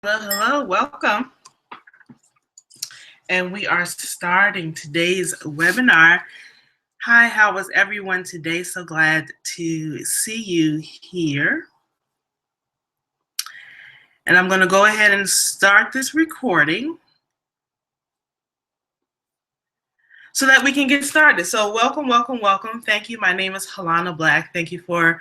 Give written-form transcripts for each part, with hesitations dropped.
Hello, welcome. And we are starting today's webinar. Hi, how was everyone today? So glad to see you here. And I'm going to go ahead and start this recording so that we can get started. So welcome, welcome, welcome. Thank you. My name is Helana Black. Thank you for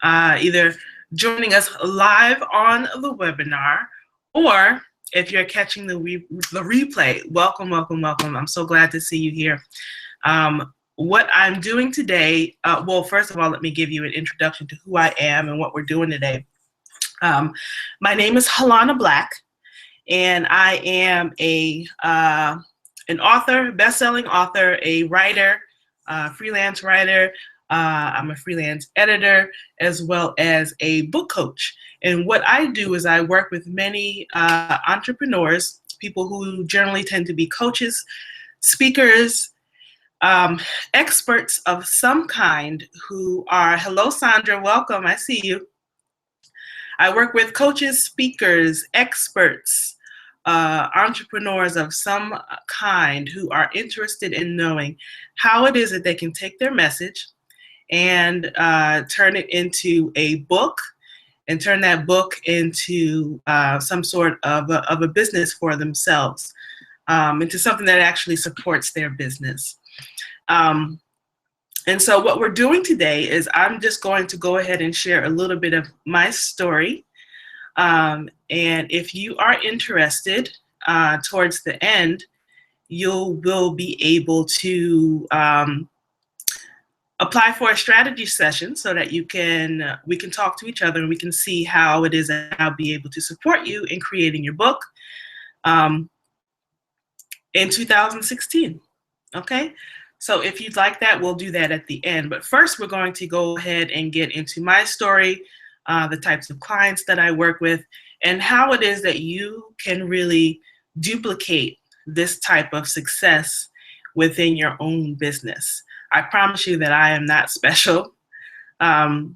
either joining us live on the webinar, or if you're catching the replay, welcome, welcome, welcome. I'm so glad to see you here. What I'm doing today, well, first of all, let me give you an introduction to who I am and what we're doing today. My name is Helana Black, and I am an author, best-selling author, a writer, freelance writer. I'm a freelance editor, as well as a book coach. And what I do is I work with many entrepreneurs, people who generally tend to be coaches, speakers, experts of some kind who are, hello Sandra, welcome, I see you. I work with coaches, speakers, experts, entrepreneurs of some kind who are interested in knowing how it is that they can take their message and turn it into a book, and turn that book into some sort of a business for themselves, into something that actually supports their business. And so what we're doing today is I'm just going to go ahead and share a little bit of my story. And if you are interested, towards the end, you will be able to apply for a strategy session so that we can talk to each other and we can see how it is that I'll be able to support you in creating your book in 2016. Okay, so if you'd like that, we'll do that at the end. But first, we're going to go ahead and get into my story, the types of clients that I work with, and how it is that you can really duplicate this type of success within your own business. I promise you that I am not special, that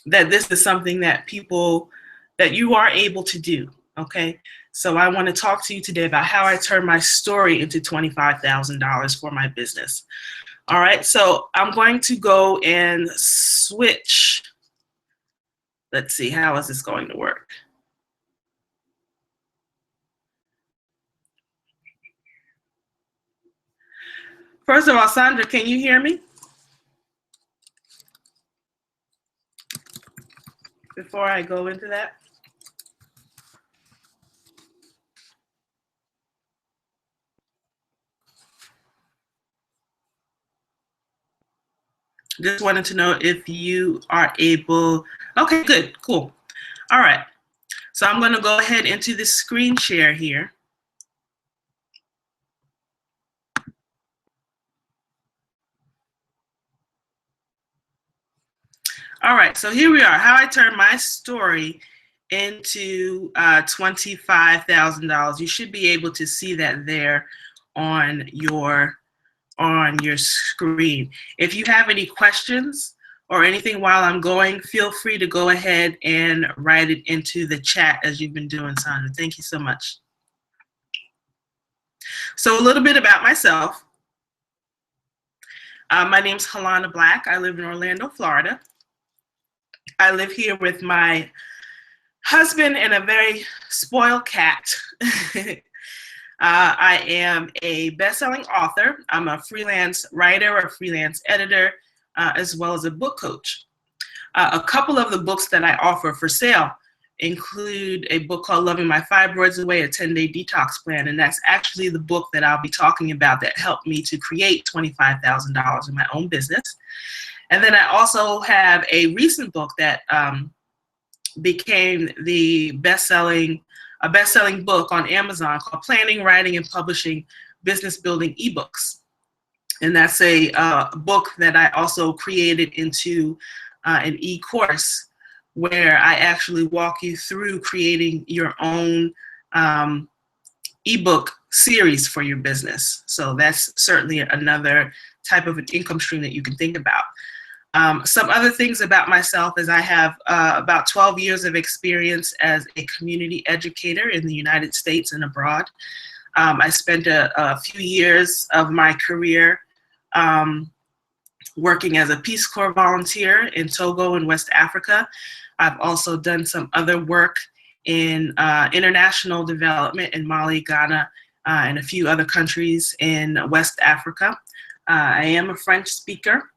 this is something that you are able to do, okay? So I want to talk to you today about how I turned my story into $25,000 for my business. All right, so I'm going to go and switch. Let's see, how is this going to work? First of all, Sandra, can you hear me? Before I go into that. Just wanted to know if you are able. Okay, good, cool. All right, so I'm going to go ahead into the screen share here. All right, so here we are, how I turned my story into $25,000. You should be able to see that there on your screen. If you have any questions or anything while I'm going, feel free to go ahead and write it into the chat as you've been doing, Sandra. Thank you so much. So a little bit about myself. My name's Helana Black. I live in Orlando, Florida. I live here with my husband and a very spoiled cat. I am a best-selling author. I'm a freelance writer, a freelance editor, as well as a book coach. A couple of the books that I offer for sale include a book called Loving My Fibroids Away, a 10-day detox plan, and that's actually the book that I'll be talking about that helped me to create $25,000 in my own business. And then I also have a recent book that became a best-selling book on Amazon called Planning, Writing, and Publishing Business Building eBooks. And that's a book that I also created into an e-course where I actually walk you through creating your own ebook series for your business. So that's certainly another type of an income stream that you can think about. Some other things about myself is I have about 12 years of experience as a community educator in the United States and abroad. I spent a few years of my career working as a Peace Corps volunteer in Togo in West Africa. I've also done some other work in international development in Mali, Ghana, and a few other countries in West Africa. I am a French speaker,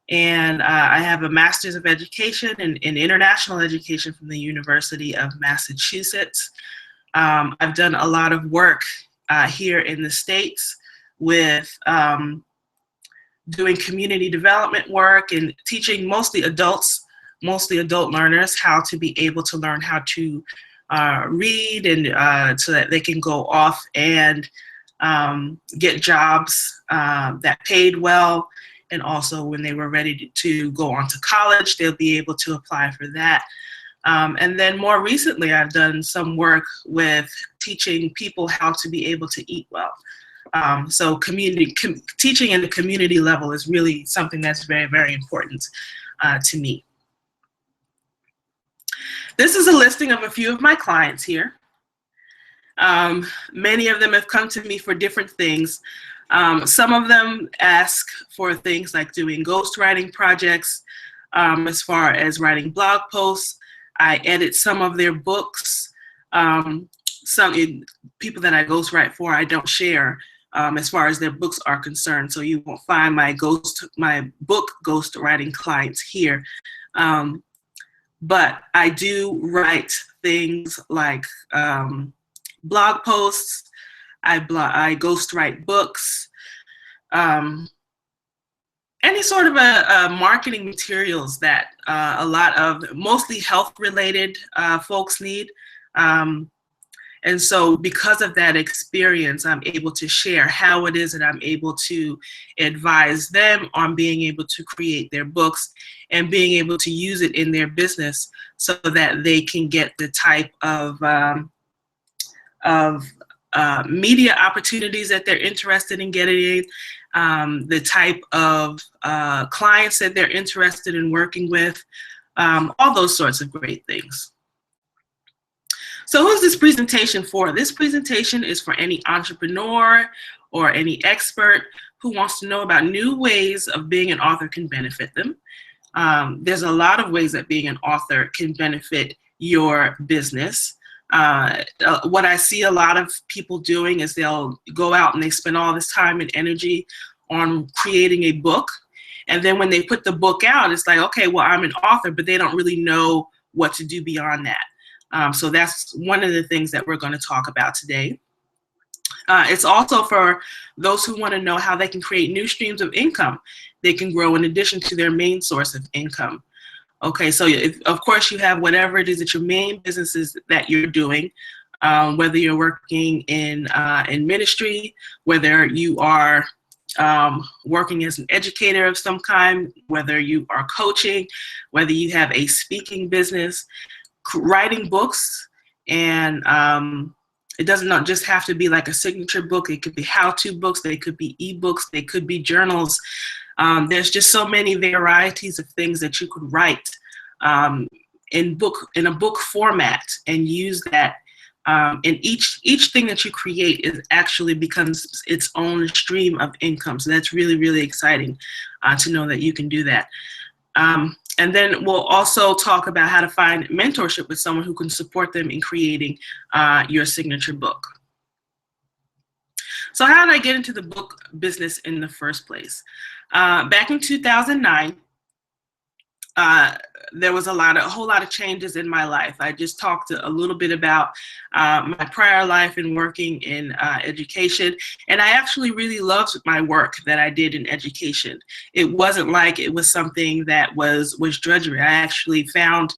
and I have a Master's of Education in International Education from the University of Massachusetts. I've done a lot of work here in the States with doing community development work and teaching mostly adult learners how to be able to learn how to read, and so that they can go off and get jobs that paid well. And also when they were ready to go on to college, they'll be able to apply for that. And then more recently, I've done some work with teaching people how to be able to eat well. So teaching at the community level is really something that's very, very important to me. This is a listing of a few of my clients here. Many of them have come to me for different things. Some of them ask for things like doing ghostwriting projects, as far as writing blog posts. I edit some of their books. Some people that I ghostwrite for, I don't share as far as their books are concerned. So you won't find my book ghostwriting clients here. But I do write things like blog posts. I ghostwrite books. Any sort of marketing materials that a lot of mostly health-related folks need. And so because of that experience, I'm able to share how it is that I'm able to advise them on being able to create their books and being able to use it in their business so that they can get the type of media opportunities that they're interested in getting, the type of clients that they're interested in working with, all those sorts of great things. So who's this presentation for? This presentation is for any entrepreneur or any expert who wants to know about new ways of being an author can benefit them. There's a lot of ways that being an author can benefit your business. What I see a lot of people doing is they'll go out and they spend all this time and energy on creating a book. And then when they put the book out, it's like, okay, well, I'm an author, but they don't really know what to do beyond that. So that's one of the things that we're going to talk about today. It's also for those who want to know how they can create new streams of income they can grow in addition to their main source of income. Okay, so of course you have whatever it is that your main business is that you're doing, whether you're working in ministry, whether you are working as an educator of some kind, whether you are coaching, whether you have a speaking business, writing books, and it doesn't not just have to be like a signature book. It could be how-to books, they could be ebooks, they could be journals. There's just so many varieties of things that you could write in a book format and use that. And each thing that you create actually becomes its own stream of income. So that's really, really exciting to know that you can do that. And then we'll also talk about how to find mentorship with someone who can support them in creating your signature book. So how did I get into the book business in the first place? Back in 2009, there was a whole lot of changes in my life. I just talked a little bit about my prior life and working in education, and I actually really loved my work that I did in education. It wasn't like it was something that was drudgery. I actually found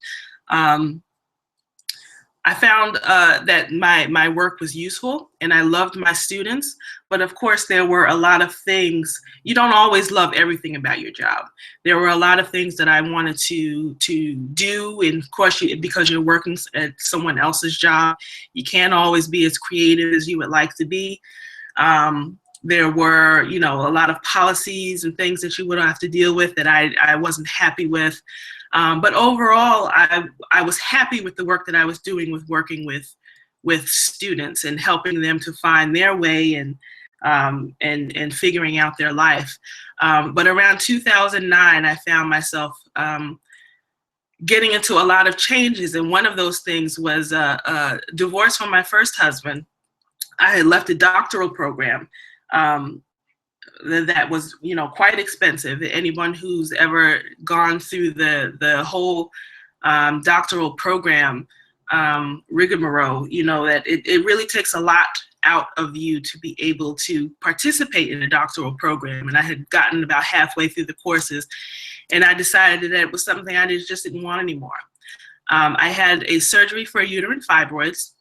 that my work was useful and I loved my students, but of course there were a lot of things. You don't always love everything about your job. There were a lot of things that I wanted to do, and of course because you're working at someone else's job, you can't always be as creative as you would like to be. There were, you know, a lot of policies and things that you would have to deal with that I wasn't happy with. But overall, I was happy with the work that I was doing with working with students and helping them to find their way and figuring out their life. But around 2009, I found myself getting into a lot of changes, and one of those things was a divorce from my first husband. I had left a doctoral program that was, you know, quite expensive. Anyone who's ever gone through the whole doctoral program rigmarole, you know, that it really takes a lot out of you to be able to participate in a doctoral program. And I had gotten about halfway through the courses, and I decided that it was something I just didn't want anymore. I had a surgery for uterine fibroids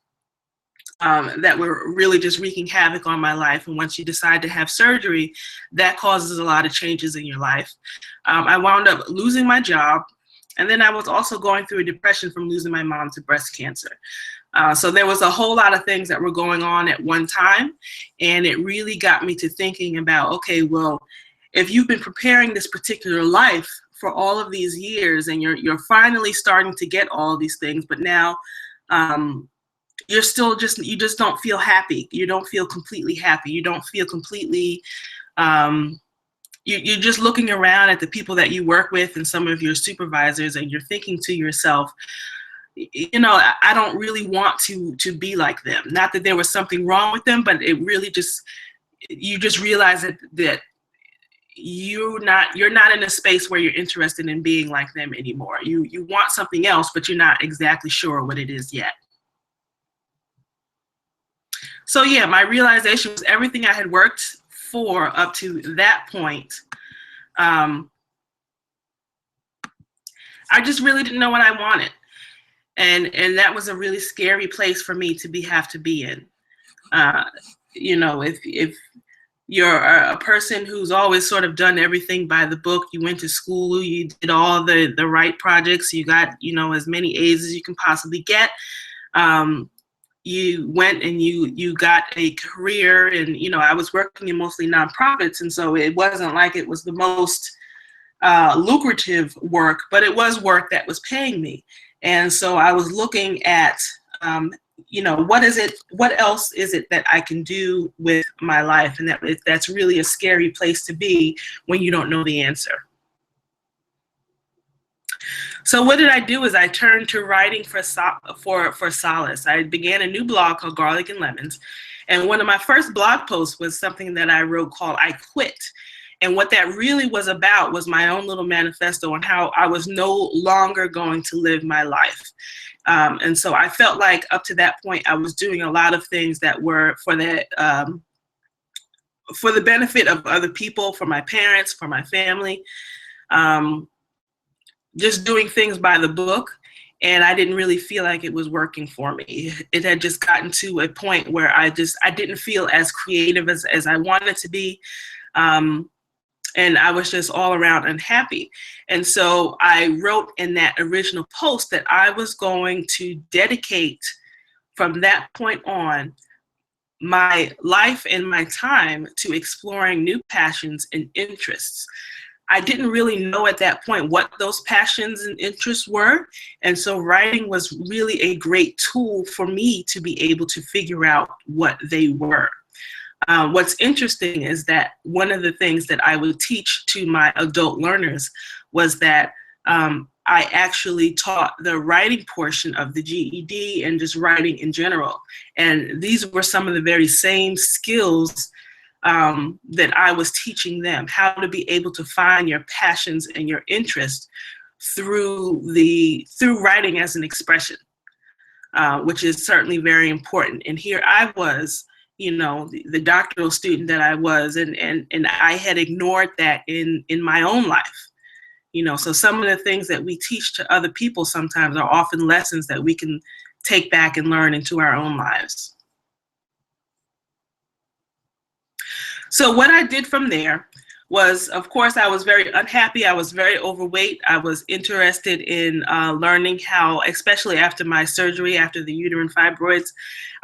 that were really just wreaking havoc on my life. And once you decide to have surgery, that causes a lot of changes in your life. I wound up losing my job. And then I was also going through a depression from losing my mom to breast cancer. So there was a whole lot of things that were going on at one time. And it really got me to thinking about, okay, well, if you've been preparing this particular life for all of these years and you're finally starting to get all of these things, but now you're still you just don't feel happy. You don't feel completely happy. You don't feel completely, you're just looking around at the people that you work with and some of your supervisors, and you're thinking to yourself, you know, I don't really want to be like them. Not that there was something wrong with them, but it really just, you just realize that you're not in a space where you're interested in being like them anymore. You want something else, but you're not exactly sure what it is yet. So yeah, my realization was everything I had worked for up to that point, I just really didn't know what I wanted. And that was a really scary place for me to have to be in. You know, if you're a person who's always sort of done everything by the book, you went to school, you did all the right projects, you got, you know, as many A's as you can possibly get. You went and you got a career, and, you know, I was working in mostly nonprofits, and so it wasn't like it was the most lucrative work, but it was work that was paying me. And so I was looking at, you know, what else is it that I can do with my life? And that's really a scary place to be when you don't know the answer. So what did I do is I turned to writing for solace. I began a new blog called Garlic and Lemons. And one of my first blog posts was something that I wrote called I Quit. And what that really was about was my own little manifesto on how I was no longer going to live my life. And so I felt like up to that point, I was doing a lot of things that were for the benefit of other people, for my parents, for my family, just doing things by the book. And I didn't really feel like it was working for me. It had just gotten to a point where I didn't feel as creative as I wanted to be. And I was just all around unhappy. And so I wrote in that original post that I was going to dedicate from that point on my life and my time to exploring new passions and interests. I didn't really know at that point what those passions and interests were. And so writing was really a great tool for me to be able to figure out what they were. What's interesting is that one of the things that I would teach to my adult learners was that I actually taught the writing portion of the GED and just writing in general. And these were some of the very same skills that I was teaching them, how to be able to find your passions and your interests through writing as an expression, which is certainly very important. And here I was, you know, the doctoral student that I was, and I had ignored that in my own life. You know, so some of the things that we teach to other people sometimes are often lessons that we can take back and learn into our own lives. So what I did from there was, of course, I was very unhappy. I was very overweight. I was interested in learning how, especially after my surgery, after the uterine fibroids,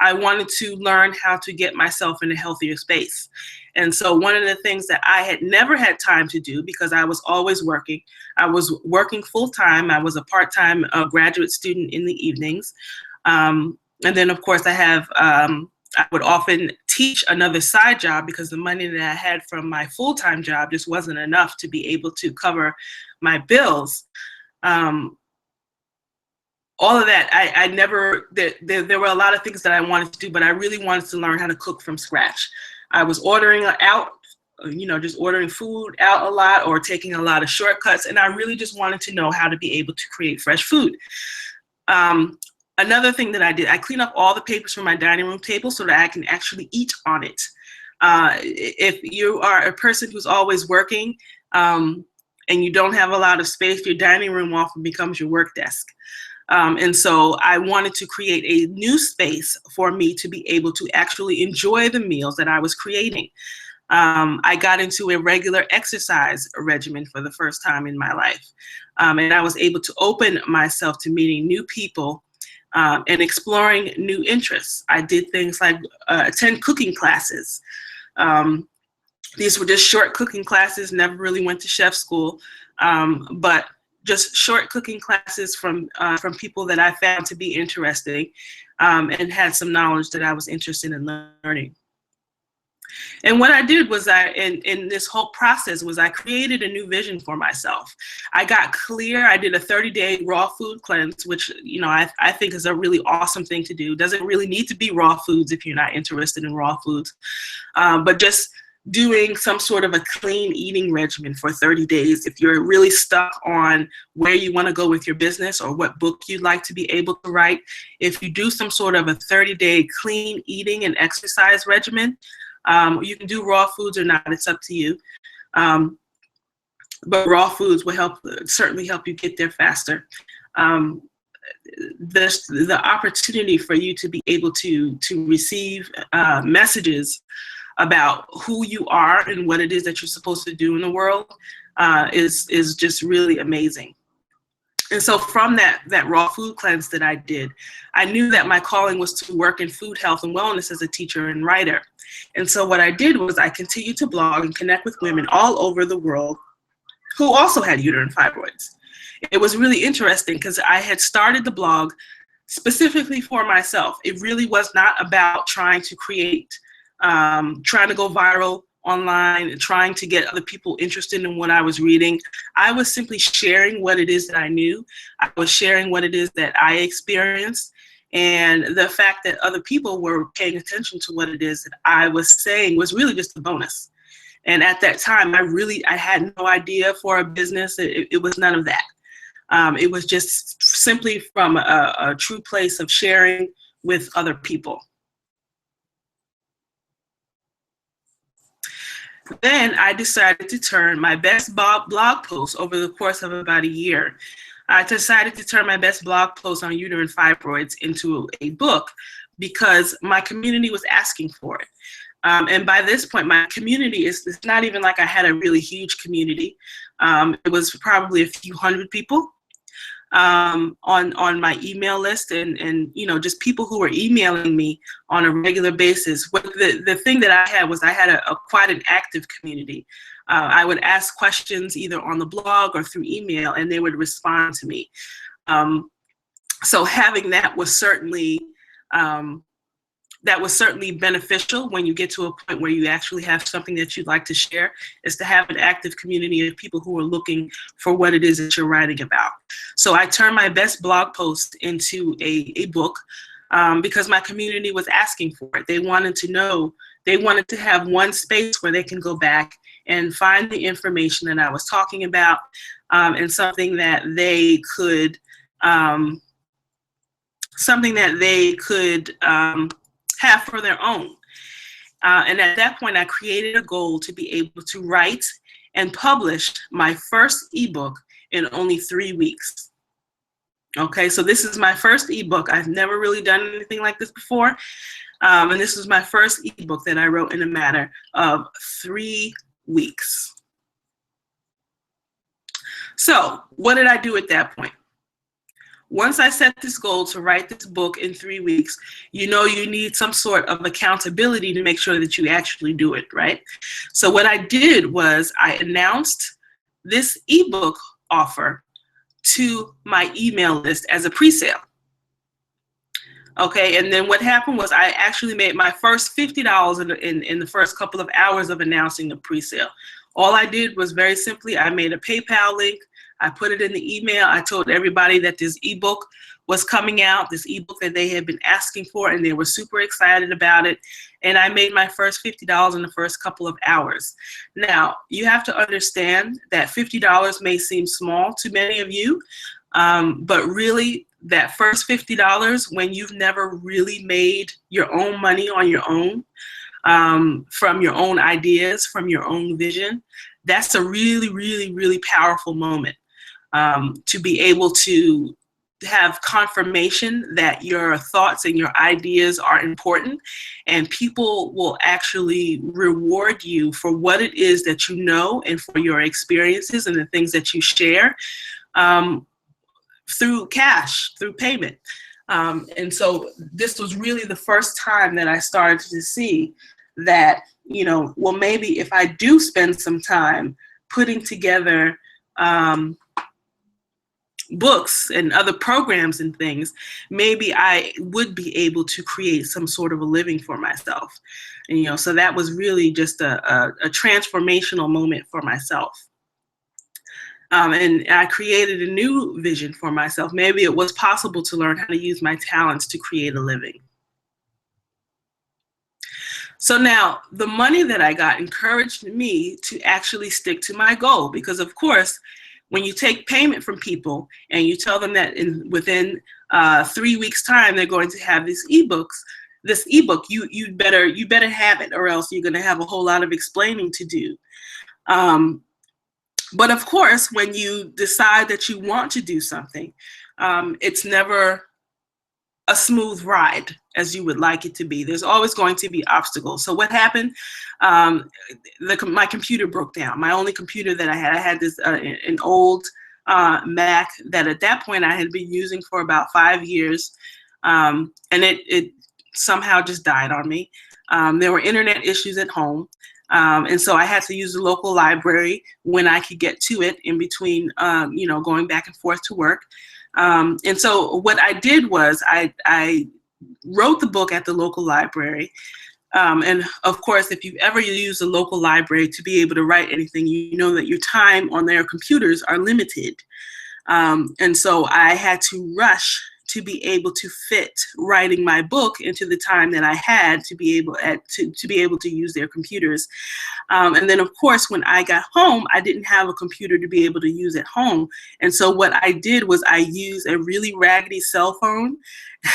I wanted to learn how to get myself in a healthier space. And so one of the things that I had never had time to do, because I was always working, I was working full time. I was a part-time graduate student in the evenings. And then, of course, I would often teach another side job because the money that I had from my full-time job just wasn't enough to be able to cover my bills. All of that, I never, there were a lot of things that I wanted to do, but I really wanted to learn how to cook from scratch. I was ordering out, just ordering food out a lot or taking a lot of shortcuts, and I really just wanted to know how to be able to create fresh food. Another thing that I did, I cleaned up all the papers from my dining room table so that I can actually eat on it. If you are a person who's always working and you don't have a lot of space, your dining room often becomes your work desk. And so I wanted to create a new space for me to be able to actually enjoy the meals that I was creating. I got into a regular exercise regimen for the first time in my life. And I was able to open myself to meeting new people and exploring new interests. I did things like attend cooking classes. These were just short cooking classes, never really went to chef school, but just short cooking classes from people that I found to be interesting and had some knowledge that I was interested in learning. And what I did was in this whole process was I created a new vision for myself. I got clear. I did a 30-day raw food cleanse, which, I think is a really awesome thing to do. Doesn't really need to be raw foods if you're not interested in raw foods, but just doing some sort of a clean eating regimen for 30 days. If you're really stuck on where you want to go with your business or what book you'd like to be able to write, if you do some sort of a 30-day clean eating and exercise regimen, you can do raw foods or not, it's up to you. But raw foods will certainly help you get there faster. The opportunity for you to be able to receive messages about who you are and what it is that you're supposed to do in the world is just really amazing. And so from that raw food cleanse that I did, I knew that my calling was to work in food, health, and wellness as a teacher and writer. And so what I did was I continued to blog and connect with women all over the world who also had uterine fibroids. It was really interesting because I had started the blog specifically for myself. It really was not about trying to trying to go viral online and trying to get other people interested in what I was reading. I was simply sharing what it is that I knew. I was sharing what it is that I experienced. And the fact that other people were paying attention to what it is that I was saying was really just a bonus. And at that time, I had no idea for a business. It was none of that. It was just simply from a true place of sharing with other people. Then I decided to turn my best blog post over the course of about a year. I decided to turn my best blog post on uterine fibroids into a book because my community was asking for it. And by this point, my community it's not even like I had a really huge community. It was probably a few hundred people on my email list and just people who were emailing me on a regular basis. The thing that I had was I had quite an active community. I would ask questions either on the blog or through email, and they would respond to me. So having that was certainly beneficial when you get to a point where you actually have something that you'd like to share, is to have an active community of people who are looking for what it is that you're writing about. So I turned my best blog post into a book because my community was asking for it. They wanted to know, they wanted to have one space where they can go back and find the information that I was talking about and something that they could have for their own. And at that point, I created a goal to be able to write and publish my first ebook in only 3 weeks. Okay, so this is my first ebook. I've never really done anything like this before. And this was my first ebook that I wrote in a matter of 3 weeks. So what did I do at that point? Once I set this goal to write this book in 3 weeks, you need some sort of accountability to make sure that you actually do it, right? So what I did was I announced this ebook offer to my email list as a pre-sale. Okay, and then what happened was I actually made my first $50 in the first couple of hours of announcing the pre-sale. All I did was very simply, I made a PayPal link, I put it in the email, I told everybody that this ebook was coming out, this ebook that they had been asking for, and they were super excited about it. And I made my first $50 in the first couple of hours. Now, you have to understand that $50 may seem small to many of you, but really, that first $50 when you've never really made your own money on your own, from your own ideas, from your own vision, that's a really, really, really powerful moment, to be able to have confirmation that your thoughts and your ideas are important, and people will actually reward you for what it is that you know and for your experiences and the things that you share, through cash, through payment. And so this was really the first time that I started to see that, well, maybe if I do spend some time putting together books and other programs and things, maybe I would be able to create some sort of a living for myself. And, so that was really just a transformational moment for myself. And I created a new vision for myself. Maybe it was possible to learn how to use my talents to create a living. So now the money that I got encouraged me to actually stick to my goal, because of course, when you take payment from people and you tell them that within 3 weeks time, they're going to have this ebook, you better have it, or else you're going to have a whole lot of explaining to do. But of course, when you decide that you want to do something, it's never a smooth ride as you would like it to be. There's always going to be obstacles. So what happened? My computer broke down. My only computer that I had this an old Mac that at that point I had been using for about 5 years, and it somehow just died on me. There were internet issues at home. And so I had to use the local library when I could get to it in between, going back and forth to work. And so what I did was I wrote the book at the local library. And of course, if you've ever used a local library to be able to write anything, you know that your time on their computers are limited. And so I had to rush to be able to fit writing my book into the time that I had to be able to use their computers. And then of course, when I got home, I didn't have a computer to be able to use at home. And so what I did was I used a really raggedy cell phone,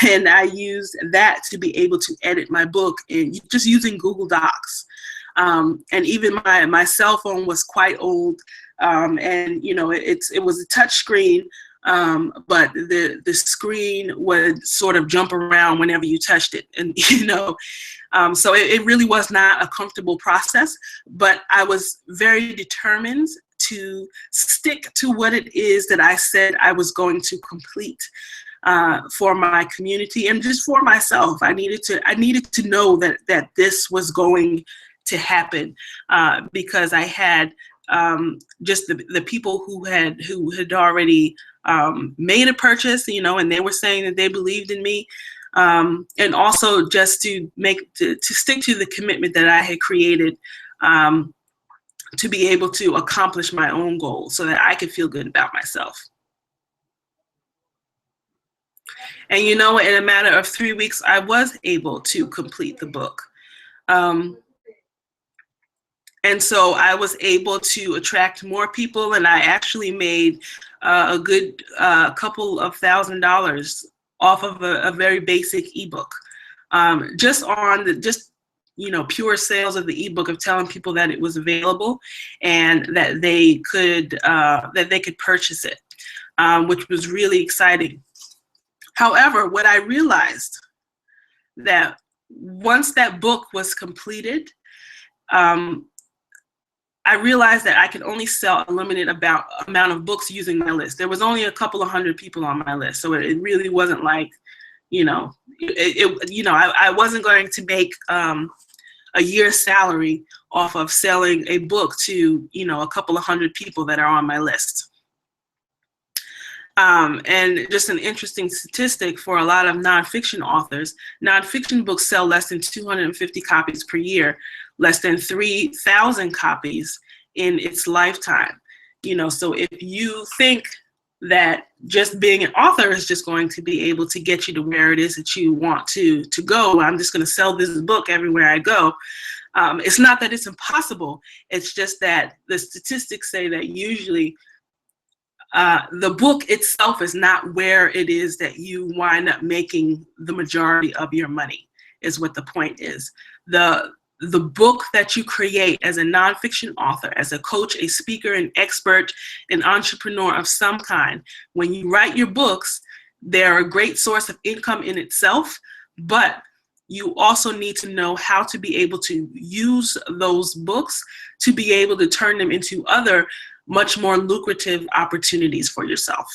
and I used that to be able to edit my book, and just using Google Docs. And even my cell phone was quite old, and it was a touch screen. But the screen would sort of jump around whenever you touched it, and so it really was not a comfortable process, but I was very determined to stick to what it is that I said I was going to complete for my community and just for myself. I needed to know that this was going to happen, because I had just the people who had already made a purchase, and they were saying that they believed in me, and also just to stick to the commitment that I had created, to be able to accomplish my own goals so that I could feel good about myself. And in a matter of 3 weeks, I was able to complete the book. And so I was able to attract more people, and I actually made a good couple of $1,000s off of a very basic ebook, just on pure sales of the ebook, of telling people that it was available and that they could purchase it, which was really exciting. However, what I realized, that once that book was completed, I realized that I could only sell a limited amount of books using my list. There was only a couple of hundred people on my list, so it really wasn't like, I wasn't going to make a year's salary off of selling a book to, a couple of hundred people that are on my list. And just an interesting statistic for a lot of nonfiction authors, nonfiction books sell less than 250 copies per year, less than 3,000 copies in its lifetime. So if you think that just being an author is just going to be able to get you to where it is that you want to go, I'm just going to sell this book everywhere I go. It's not that it's impossible. It's just that the statistics say that usually the book itself is not where it is that you wind up making the majority of your money, is what the point is. The book that you create as a nonfiction author, as a coach, a speaker, an expert, an entrepreneur of some kind, when you write your books, they're a great source of income in itself, but you also need to know how to be able to use those books to be able to turn them into other much more lucrative opportunities for yourself.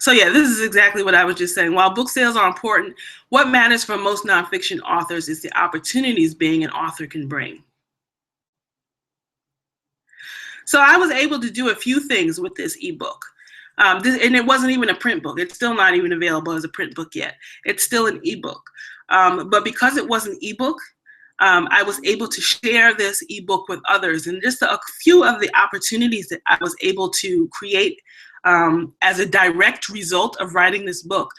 So yeah, this is exactly what I was just saying. While book sales are important, what matters for most nonfiction authors is the opportunities being an author can bring. So I was able to do a few things with this ebook. And it wasn't even a print book. It's still not even available as a print book yet. It's still an ebook. But because it was an ebook, I was able to share this ebook with others. And just a few of the opportunities that I was able to create as a direct result of writing this book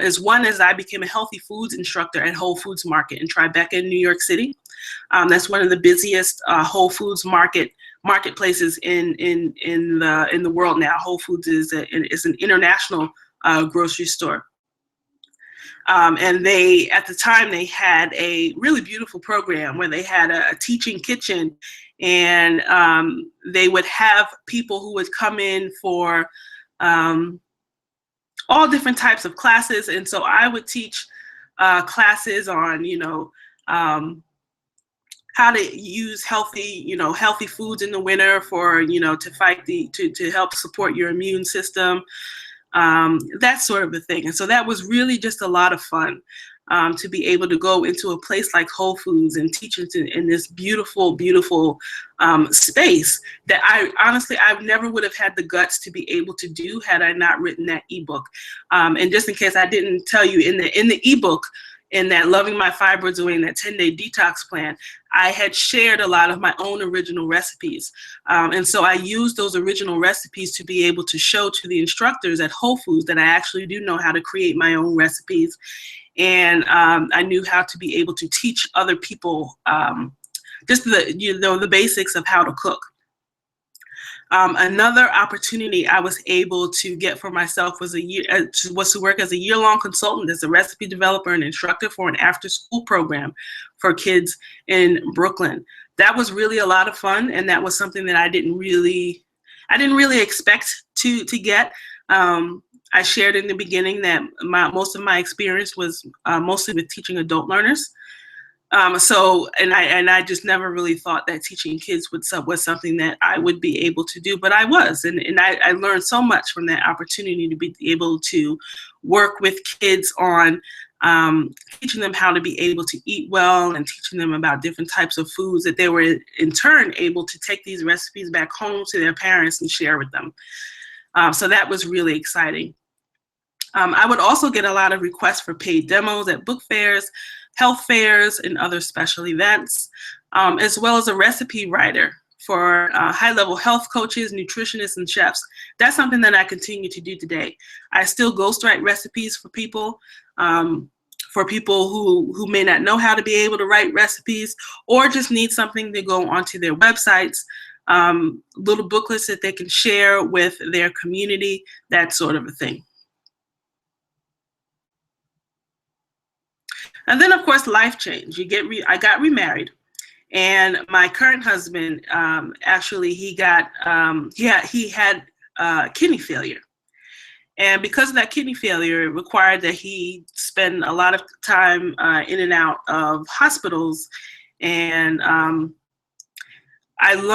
is one is I became a healthy foods instructor at Whole Foods Market in Tribeca in New York City. That's one of the busiest Whole Foods marketplaces in the world now. Whole Foods is an international grocery store. And they, at the time, they had a really beautiful program where they had a teaching kitchen, and they would have people who would come in for all different types of classes. And so I would teach classes on, how to use healthy foods in the winter for, to fight to help support your immune system. That sort of a thing. And so that was really just a lot of fun to be able to go into a place like Whole Foods and teach in this beautiful, beautiful space that I never would have had the guts to be able to do had I not written that ebook. And just in case I didn't tell you, in the ebook, in that Loving My Fibroids Away, in that 10-day detox plan, I had shared a lot of my own original recipes. And so I used those original recipes to be able to show to the instructors at Whole Foods that I actually do know how to create my own recipes. And I knew how to be able to teach other people just the basics of how to cook. Another opportunity I was able to get for myself was to work as a year-long consultant as a recipe developer and instructor for an after-school program for kids in Brooklyn. That was really a lot of fun, and that was something that I didn't really expect to get. I shared in the beginning that most of my experience was mostly with teaching adult learners. I just never really thought that teaching kids was something that I would be able to do, but I was. And I learned so much from that opportunity to be able to work with kids on teaching them how to be able to eat well and teaching them about different types of foods that they were in turn able to take these recipes back home to their parents and share with them. So that was really exciting. I would also get a lot of requests for paid demos at book fairs, health fairs, and other special events, as well as a recipe writer for high-level health coaches, nutritionists, and chefs. That's something that I continue to do today. I still ghostwrite recipes for people who may not know how to be able to write recipes or just need something to go onto their websites, little booklets that they can share with their community, that sort of a thing. And then, of course, life change. I got remarried, and my current husband actually he had kidney failure, And because of that kidney failure, it required that he spend a lot of time in and out of hospitals. And I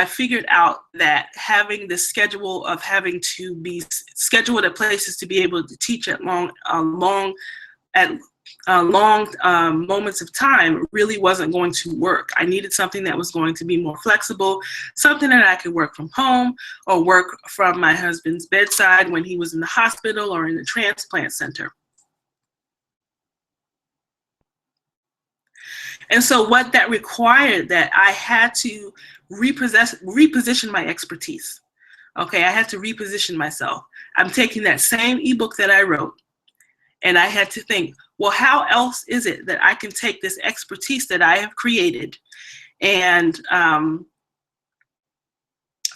figured out that having the schedule of having to be scheduled at places to be able to teach at long moments of time really wasn't going to work. I needed something that was going to be more flexible, something that I could work from home or work from my husband's bedside when he was in the hospital or in the transplant center. And so what that required, that I had to reposition my expertise. Okay, I had to reposition myself. I'm taking that same ebook that I wrote, and I had to think, well, how else is it that I can take this expertise that I have created and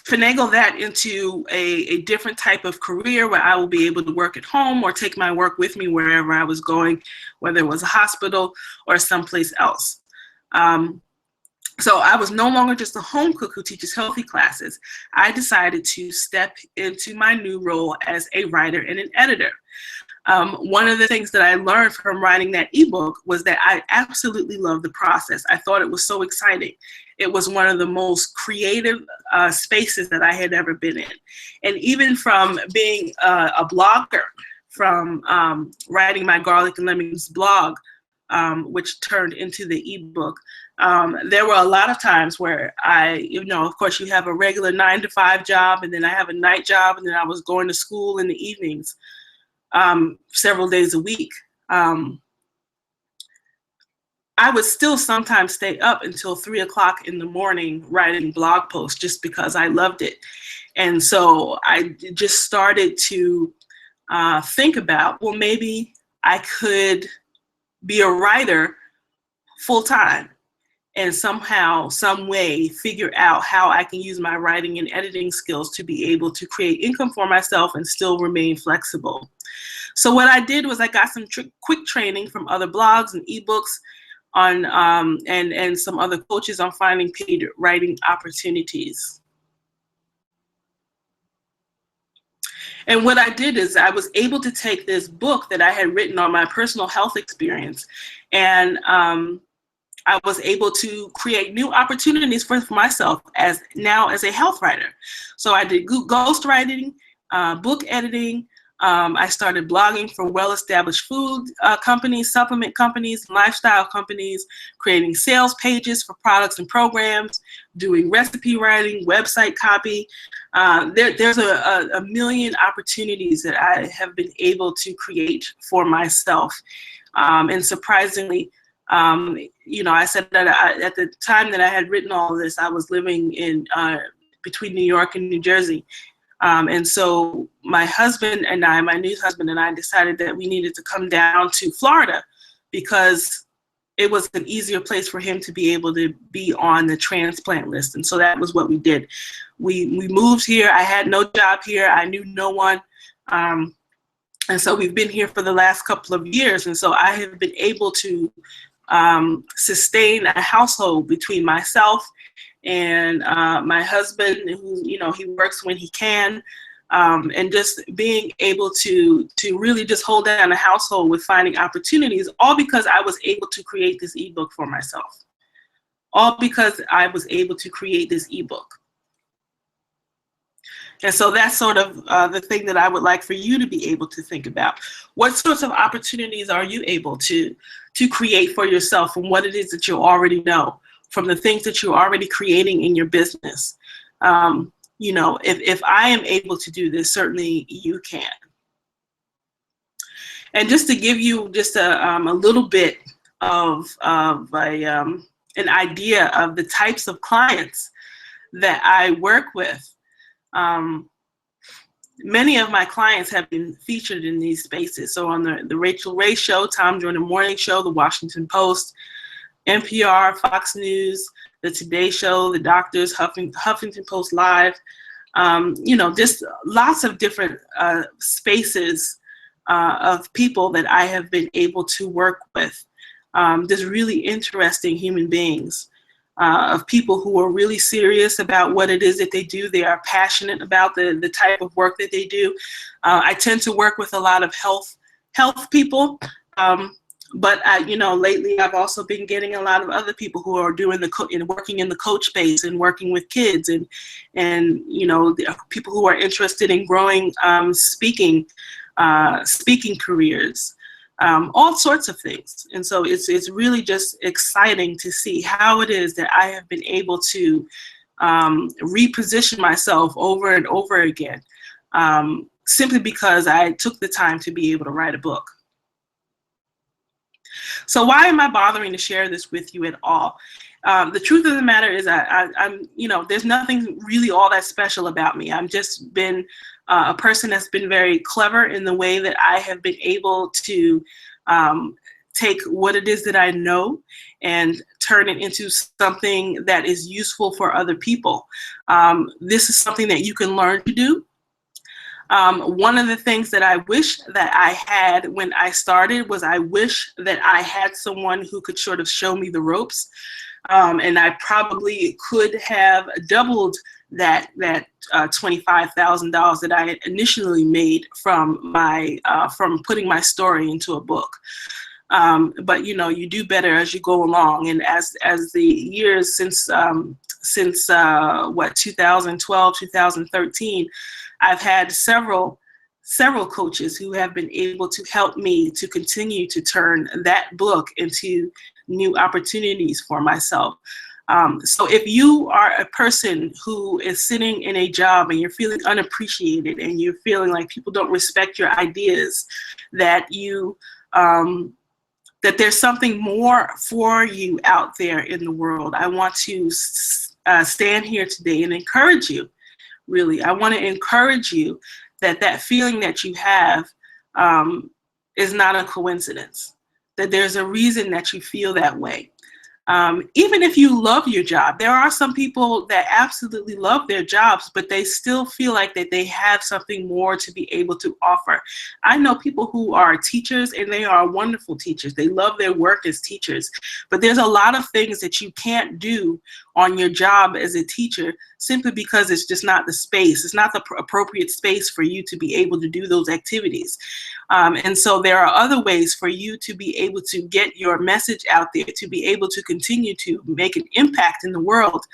finagle that into a different type of career where I will be able to work at home or take my work with me wherever I was going, whether it was a hospital or someplace else. So I was no longer just a home cook who teaches healthy classes. I decided to step into my new role as a writer and an editor. One of the things that I learned from writing that ebook was that I absolutely loved the process. I thought it was so exciting. It was one of the most creative spaces that I had ever been in. And even from being a blogger, from writing my Garlic and Lemons blog, which turned into the ebook, there were a lot of times where of course you have a regular 9-to-5 job, and then I have a night job, and then I was going to school in the evenings. Several days a week. I would still sometimes stay up until 3 o'clock in the morning writing blog posts just because I loved it. And so I just started to think about, well, maybe I could be a writer full time and somehow, some way, figure out how I can use my writing and editing skills to be able to create income for myself and still remain flexible. So what I did was I got some quick training from other blogs and ebooks on and some other coaches on finding paid writing opportunities. And what I did is I was able to take this book that I had written on my personal health experience, and I was able to create new opportunities for myself as a health writer. So I did ghost writing, book editing. I started blogging for well-established food companies, supplement companies, lifestyle companies, creating sales pages for products and programs, doing recipe writing, website copy. There's a million opportunities that I have been able to create for myself. And surprisingly, I said that at the time that I had written all of this, I was living in between New York and New Jersey. And so my husband and I, my new husband and I, decided that we needed to come down to Florida because it was an easier place for him to be able to be on the transplant list. And so that was what we did. We moved here. I had no job here. I knew no one. And so we've been here for the last couple of years. And so I have been able to sustain a household between myself and my husband, who, he works when he can, and just being able to really just hold down a household with finding opportunities, all because I was able to create this ebook for myself. All because I was able to create this ebook. And so that's sort of the thing that I would like for you to be able to think about. What sorts of opportunities are you able to create for yourself from what it is that you already know, from the things that you're already creating in your business? If I am able to do this, certainly you can. And just to give you just a little bit of an idea of the types of clients that I work with, many of my clients have been featured in these spaces. So on the Rachel Ray Show, Tom Jordan Morning Show, the Washington Post, NPR, Fox News, the Today Show, the Doctors, Huffington Post Live, just lots of different spaces of people that I have been able to work with. Just really interesting human beings. of people who are really serious about what it is that they do. They are passionate about the type of work that they do. I tend to work with a lot of health people. But lately I've also been getting a lot of other people who are doing working in the coach space and working with kids and people who are interested in growing speaking careers, all sorts of things. And so it's really just exciting to see how it is that I have been able to reposition myself over and over again, simply because I took the time to be able to write a book. So why am I bothering to share this with you at all? The truth of the matter is I'm there's nothing really all that special about me. I've just been a person that's been very clever in the way that I have been able to take what it is that I know and turn it into something that is useful for other people. This is something that you can learn to do. One of the things that I wish that I had when I started was I wish that I had someone who could sort of show me the ropes. And I probably could have doubled that $25,000 that I initially made from putting my story into a book. But you do better as you go along. And as the years since 2012, 2013, I've had several coaches who have been able to help me to continue to turn that book into new opportunities for myself. So if you are a person who is sitting in a job and you're feeling unappreciated and you're feeling like people don't respect your ideas, that that there's something more for you out there in the world, I want to stand here today and encourage you. Really, I want to encourage you that feeling that you have is not a coincidence, that there's a reason that you feel that way. Even if you love your job, there are some people that absolutely love their jobs, but they still feel like that they have something more to be able to offer. I know people who are teachers and they are wonderful teachers. They love their work as teachers, but there's a lot of things that you can't do on your job as a teacher simply because it's just not the space. It's not the appropriate space for you to be able to do those activities. And so there are other ways for you to be able to get your message out there, to be able to continue to make an impact in the world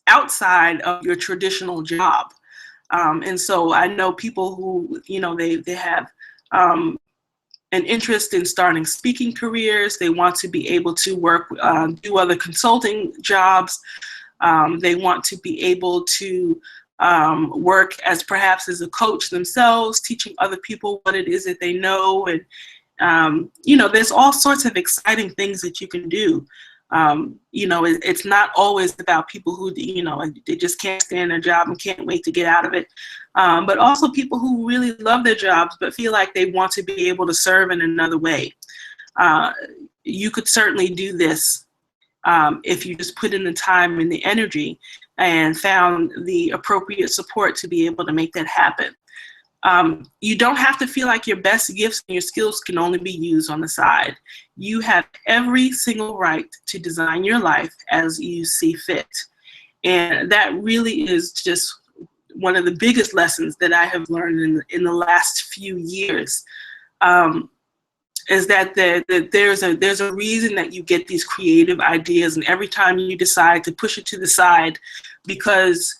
outside of your traditional job. And so I know people who, they have an interest in starting speaking careers. They want to be able to work, do other consulting jobs. They want to be able to work as perhaps as a coach themselves, teaching other people what it is that they know. And, there's all sorts of exciting things that you can do. It's not always about people who, they just can't stand their job and can't wait to get out of it. But also people who really love their jobs but feel like they want to be able to serve in another way. You could certainly do this if you just put in the time and the energy and found the appropriate support to be able to make that happen. You don't have to feel like your best gifts and your skills can only be used on the side. You have every single right to design your life as you see fit. And that really is just one of the biggest lessons that I have learned in the last few years, is that there's a reason that you get these creative ideas, and every time you decide to push it to the side because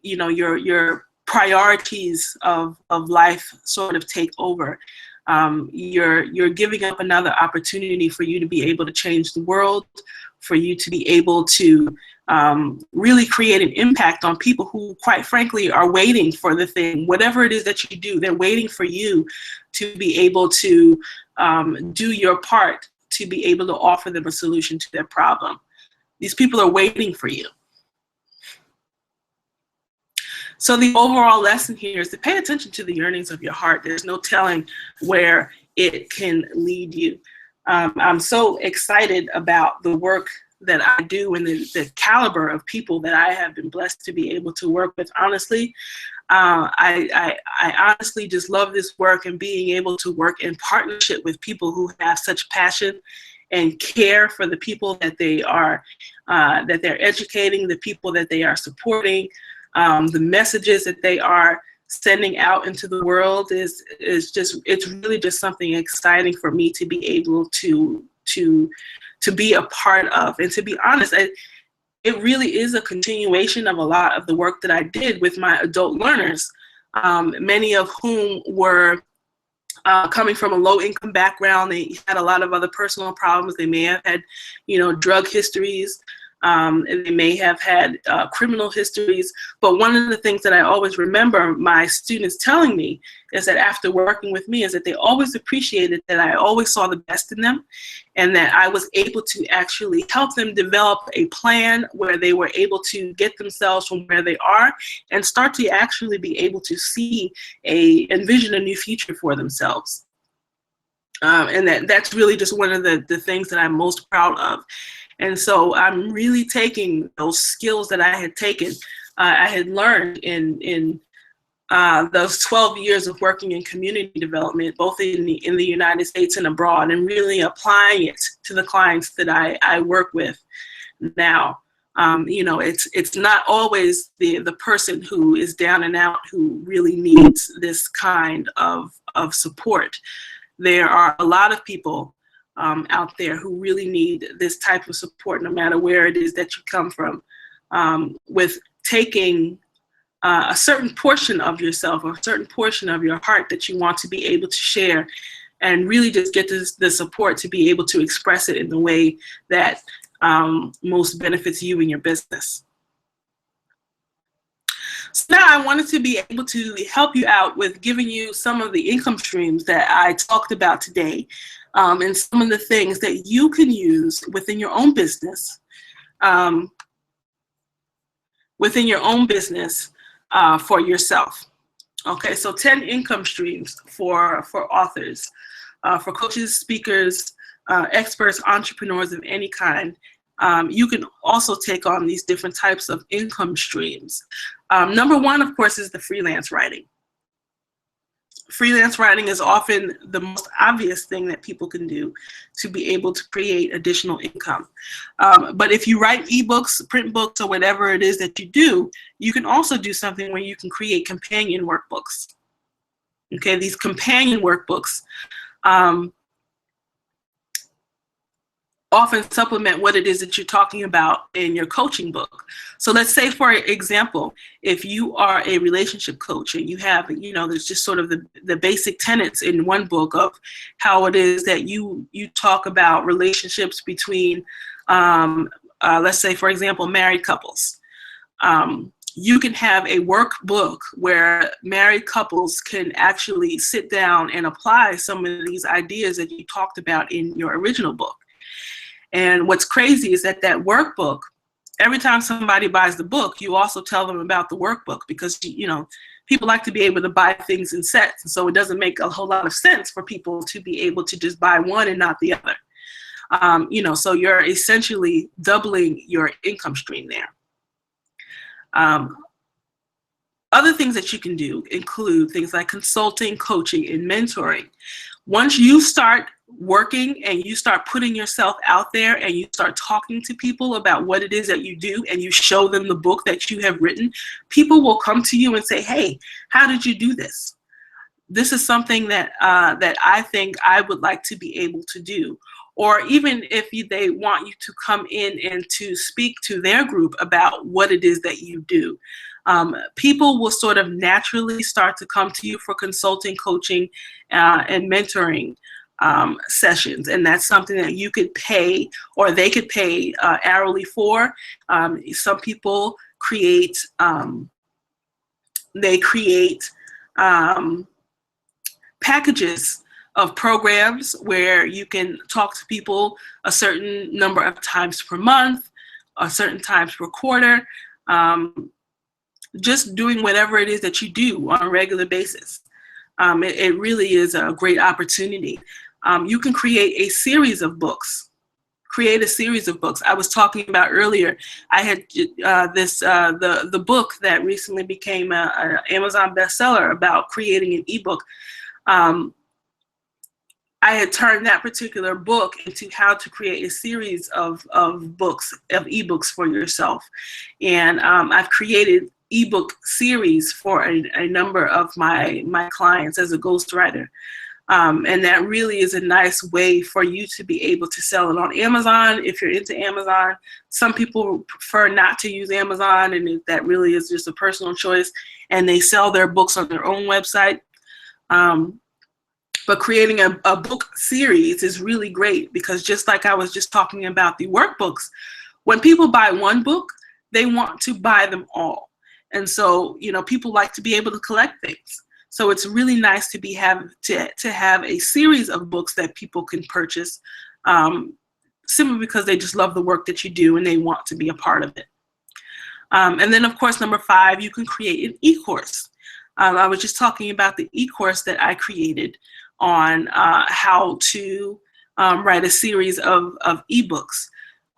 your priorities of life sort of take over, you're giving up another opportunity for you to be able to change the world, for you to be able to really create an impact on people who, quite frankly, are waiting for the thing. Whatever it is that you do, they're waiting for you to be able to do your part to be able to offer them a solution to their problem. These people are waiting for you. So the overall lesson here is to pay attention to the yearnings of your heart. There's no telling where it can lead you. I'm so excited about the work that I do and the caliber of people that I have been blessed to be able to work with. Honestly, I honestly just love this work and being able to work in partnership with people who have such passion and care for the people that they're educating, the people that they are supporting, the messages that they are sending out into the world is it's really just something exciting for me to be able to be a part of. And to be honest, it really is a continuation of a lot of the work that I did with my adult learners, many of whom were coming from a low-income background. They had a lot of other personal problems. They may have had, drug histories. And they may have had criminal histories. But one of the things that I always remember my students telling me is that after working with me is that they always appreciated that I always saw the best in them, and that I was able to actually help them develop a plan where they were able to get themselves from where they are and start to actually be able to envision a new future for themselves. And that's really just one of the things that I'm most proud of. And so I'm really taking those skills that I had learned in those 12 years of working in community development, both in the United States and abroad, and really applying it to the clients that I work with now. It's not always the person who is down and out who really needs this kind of support. There are a lot of people out there who really need this type of support, no matter where it is that you come from, with taking a certain portion of yourself or a certain portion of your heart that you want to be able to share, and really just get the support to be able to express it in the way that most benefits you and your business. So now I wanted to be able to help you out with giving you some of the income streams that I talked about today, and some of the things that you can use within your own business, for yourself. Okay, so 10 income streams for authors, for coaches, speakers, experts, entrepreneurs of any kind. You can also take on these different types of income streams. Number one, of course, is the freelance writing. Freelance writing is often the most obvious thing that people can do to be able to create additional income. But if you write ebooks, print books, or whatever it is that you do, you can also do something where you can create companion workbooks. Okay, these companion workbooks often supplement what it is that you're talking about in your coaching book. So let's say, for example, if you are a relationship coach and you have, there's just sort of the basic tenets in one book of how it is that you talk about relationships between, let's say, for example, married couples. You can have a workbook where married couples can actually sit down and apply some of these ideas that you talked about in your original book. And what's crazy is that workbook, every time somebody buys the book, you also tell them about the workbook, because, people like to be able to buy things in sets. And so it doesn't make a whole lot of sense for people to be able to just buy one and not the other. So you're essentially doubling your income stream there. Other things that you can do include things like consulting, coaching, and mentoring. Once you start working and you start putting yourself out there and you start talking to people about what it is that you do, and you show them the book that you have written, people will come to you and say, hey, how did you do this? This is something that I think I would like to be able to do. Or even if they want you to come in and to speak to their group about what it is that you do. People will sort of naturally start to come to you for consulting, coaching, and mentoring sessions. And that's something that you could pay, or they could pay hourly for. Some people create, packages of programs where you can talk to people a certain number of times per month, a certain times per quarter, just doing whatever it is that you do on a regular basis. It really is a great opportunity. You can create a series of books. I was talking about earlier, I had the book that recently became an Amazon bestseller about creating an ebook. I had turned that particular book into how to create a series of books, of ebooks for yourself. And I've created ebook series for a number of my clients as a ghostwriter. And that really is a nice way for you to be able to sell it on Amazon if you're into Amazon. Some people prefer not to use Amazon, and that really is just a personal choice, and they sell their books on their own website. But creating a book series is really great, because just like I was just talking about the workbooks, when people buy one book, they want to buy them all. And so, you know, people like to be able to collect things. So it's really nice to have a series of books that people can purchase, simply because they just love the work that you do and they want to be a part of it. And then, of course, number 5, you can create an e-course. I was just talking about the e-course that I created on how to write a series of ebooks.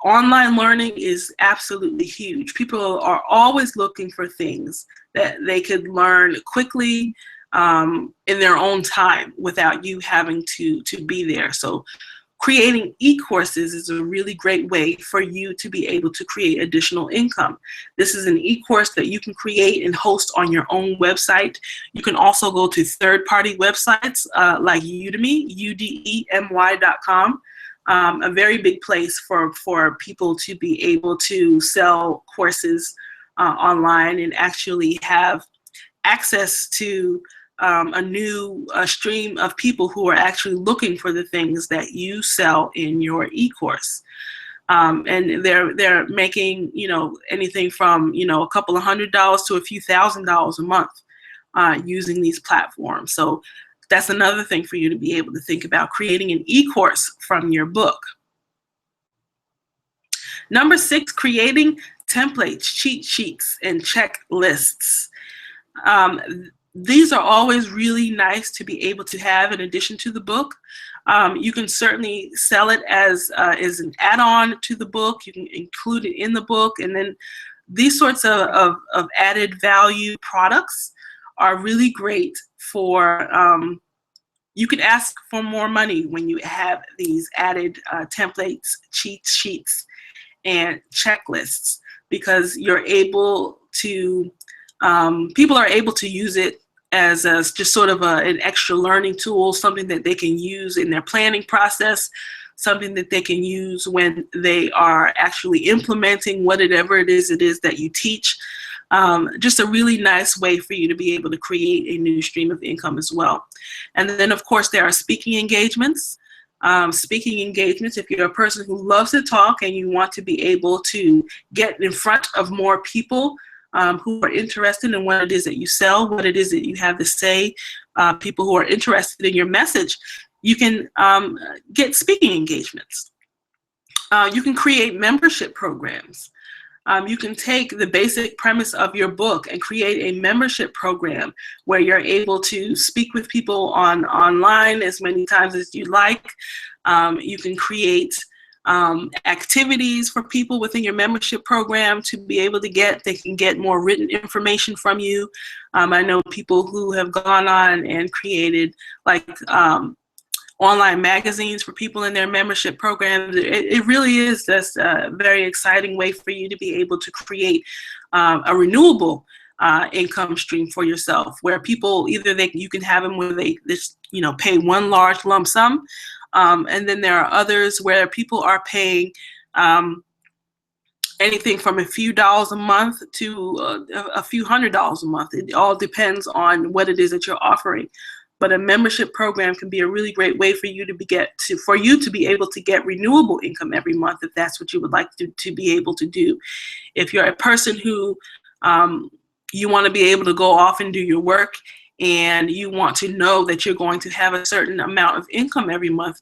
Online learning is absolutely huge. People are always looking for things that they could learn quickly, in their own time without you having to be there. So creating e-courses is a really great way for you to be able to create additional income. This is an e-course that you can create and host on your own website. You can also go to third-party websites like Udemy, udemy.com. A very big place for people to be able to sell courses online and actually have access to a new stream of people who are actually looking for the things that you sell in your e-course. And they're making, you know, anything from, you know, a couple of $100s to a few $1,000s a month using these platforms. So that's another thing for you to be able to think about, creating an e-course from your book. Number 6, creating templates, cheat sheets, and checklists. These are always really nice to be able to have in addition to the book. You can certainly sell it as an add-on to the book. You can include it in the book. And then these sorts of added value products are really great for, you can ask for more money when you have these added templates, cheat sheets, and checklists, because you're able to, people are able to use it as just sort of an extra learning tool, something that they can use in their planning process, something that they can use when they are actually implementing whatever it is that you teach. Just a really nice way for you to be able to create a new stream of income as well. And then, of course, there are speaking engagements. Speaking engagements, if you're a person who loves to talk and you want to be able to get in front of more people who are interested in what it is that you sell, what it is that you have to say, people who are interested in your message, you can get speaking engagements. You can create membership programs. You can take the basic premise of your book and create a membership program where you're able to speak with people online as many times as you like. You can create activities for people within your membership program to be able to they can get more written information from you. I know people who have gone on and created like online magazines for people in their membership programs. It really is just a very exciting way for you to be able to create a renewable income stream for yourself, where people you can have them where they just, you know, pay one large lump sum, and then there are others where people are paying anything from a few dollars a month to a few $100s a month. It all depends on what it is that you're offering. But a membership program can be a really great way for you to be able to get renewable income every month, if that's what you would like to be able to do. If you're a person who you want to be able to go off and do your work, and you want to know that you're going to have a certain amount of income every month,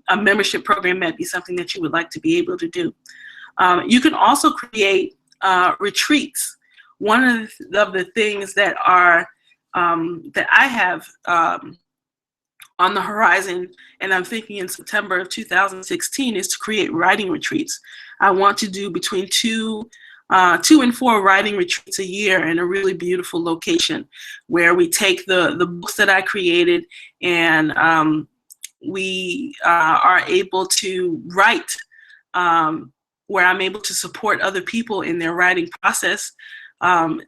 a membership program might be something that you would like to be able to do. You can also create retreats. One of the things that are that I have on the horizon, and I'm thinking in September of 2016, is to create writing retreats. I want to do between 2 and 4 writing retreats a year in a really beautiful location, where we take the books that I created and we are able to write, where I'm able to support other people in their writing process,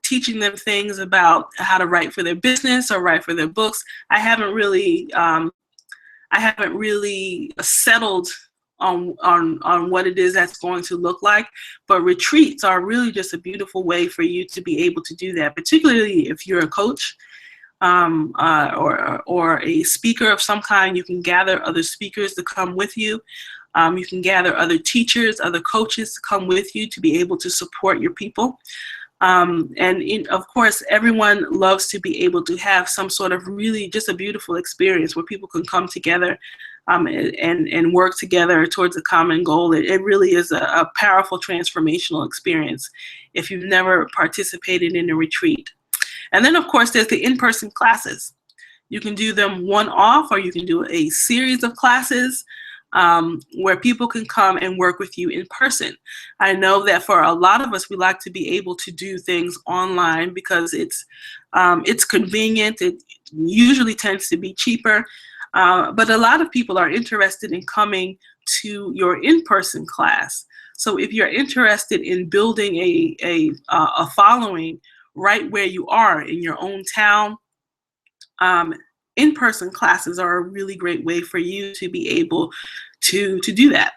teaching them things about how to write for their business or write for their books. I haven't really settled on what it is that's going to look like, but retreats are really just a beautiful way for you to be able to do that, particularly if you're a coach, or a speaker of some kind. You can gather other speakers to come with you. You can gather other teachers, other coaches to come with you to be able to support your people. Of course, everyone loves to be able to have some sort of really just a beautiful experience where people can come together and work together towards a common goal. It really is a powerful transformational experience if you've never participated in a retreat. And then, of course, there's the in-person classes. You can do them one-off, or you can do a series of classes where people can come and work with you in person. I know that for a lot of us, we like to be able to do things online because it's convenient. It usually tends to be cheaper, but a lot of people are interested in coming to your in-person class. So if you're interested in building a following right where you are in your own town, in-person classes are a really great way for you to be able to do that.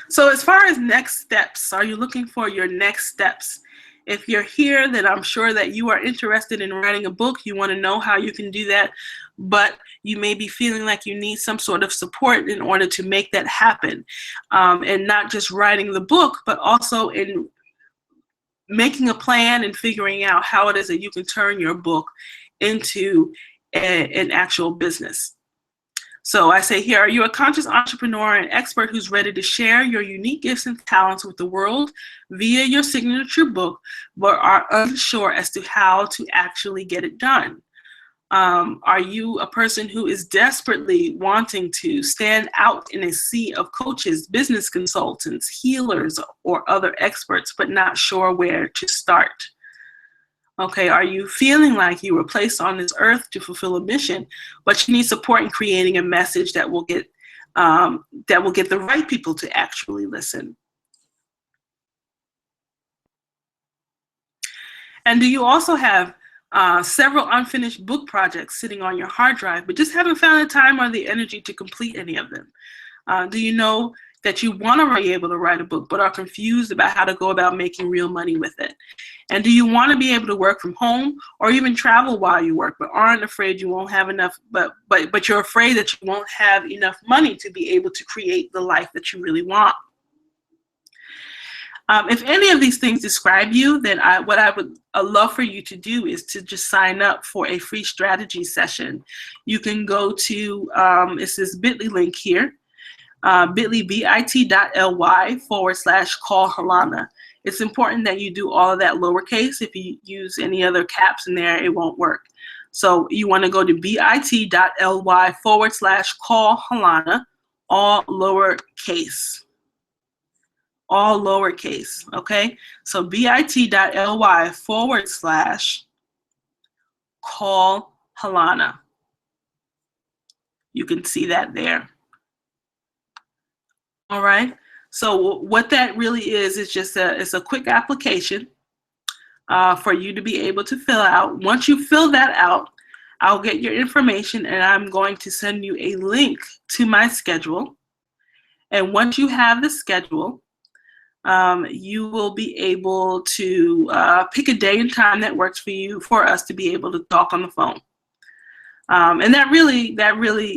So as far as next steps, are you looking for your next steps? If you're here, then I'm sure that you are interested in writing a book. You want to know how you can do that, but you may be feeling like you need some sort of support in order to make that happen. And not just writing the book, but also in making a plan and figuring out how it is that you can turn your book into an actual business. So I say here, are you a conscious entrepreneur and expert who's ready to share your unique gifts and talents with the world via your signature book, but are unsure as to how to actually get it done? Are you a person who is desperately wanting to stand out in a sea of coaches, business consultants, healers, or other experts, but not sure where to start? Okay, are you feeling like you were placed on this earth to fulfill a mission, but you need support in creating a message that will get the right people to actually listen? And do you also have several unfinished book projects sitting on your hard drive, but just haven't found the time or the energy to complete any of them? Do you know that you want to be able to write a book, but are confused about how to go about making real money with it? And do you want to be able to work from home or even travel while you work, but aren't afraid you won't have enough, but you're afraid that you won't have enough money to be able to create the life that you really want? If any of these things describe you, then what I would love for you to do is to just sign up for a free strategy session. You can go to, it's this bit.ly link here, bit.ly/call Halana. It's important that you do all of that lowercase. If you use any other caps in there, it won't work. So you want to go to bit.ly/call Halana, all lowercase. All lowercase, okay? So bit.ly/call Halana. You can see that there. All right. So what that really is just it's a quick application for you to be able to fill out. Once you fill that out, I'll get your information and I'm going to send you a link to my schedule. And once you have the schedule, you will be able to pick a day and time that works for us to be able to talk on the phone. And that really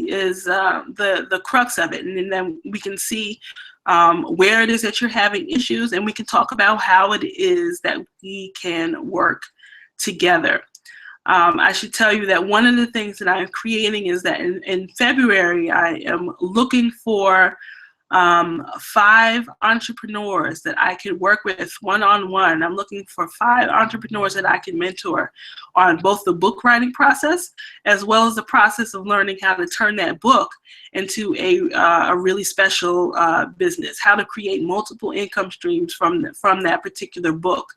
is the crux of it. And then we can see where it is that you're having issues, and we can talk about how it is that we can work together. I should tell you that one of the things that I'm creating is that in February, I am looking for 5 entrepreneurs that I can work with one-on-one. I'm looking for 5 entrepreneurs that I can mentor on both the book writing process as well as the process of learning how to turn that book into a really special business, how to create multiple income streams from that particular book,